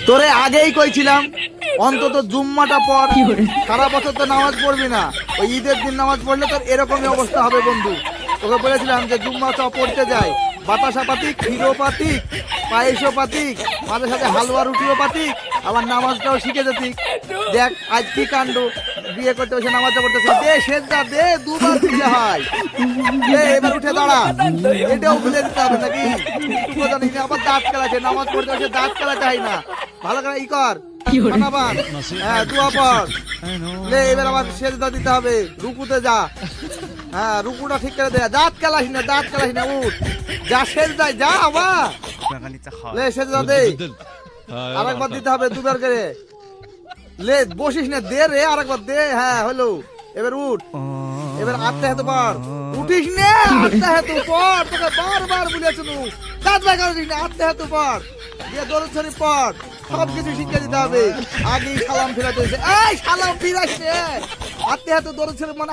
তোরে আগেই কইছিলাম অন্তত জুম্মাটা পর, সারা বছর তো নামাজ পড়বি না, ওই ঈদের দিন নামাজ পড়লে তোর এরকমই অবস্থা হবে বন্ধু। তোকে বলেছিলাম যে জুম্মা চ পড়তে যাই, বাতাসা পাতিক, ক্ষীরও পাতিক, পায়েসও পাতিক, মাঝে সাথে হালুয়া রুটিও পাতিক, আবার নামাজটাও শিখে যেতিক। দেখ আজ কি কাণ্ড, বিয়ে করতে বসে নামাজটা পড়তেছে, দে সেজদা দে, দুবার দিতে হয়। দে এবার উঠে দাঁড়া, এটাও ভুলে দিতে হবে নাকি? তুই জানিস না আবার দাঁত কেলাছে, নামাজ পড়তে বসে দাঁত কেলাতে হয় না, ভালো করে ই কর, বানাবান, হ্যাঁ দোয়া পড়। লে এবার আবার সেজদা দিতে হবে, রুকুতে যা, হ্যাঁ রুকুটা ঠিক করে দে, দাঁত কেলাস না, দাঁত কেলাস না, উঠ যা সেজদায় যা। আবার লে সেজদা দে, আরেকবার দিতে হবে দুবার করে। লে বসিস না, দে রে আরেকবার দে, হ্যাঁ হলো, এবার উঠ, এবার আত্মা হেতু পড়, উঠিস নে, আত্মা হেতু পড়, তোকে বারবার বলেছ নু, দাঁত বাই করিস না, আত্মা হেতু পড়, দিয়ে দরুদ শরীফ পড়, সব কিছু শিখে দিতে হবে। আগেই সালাম ফিরাতে হয়েছে, এই সালাম ফিরাস নে, আত্মা হেতু দরুদ শরীফ মানে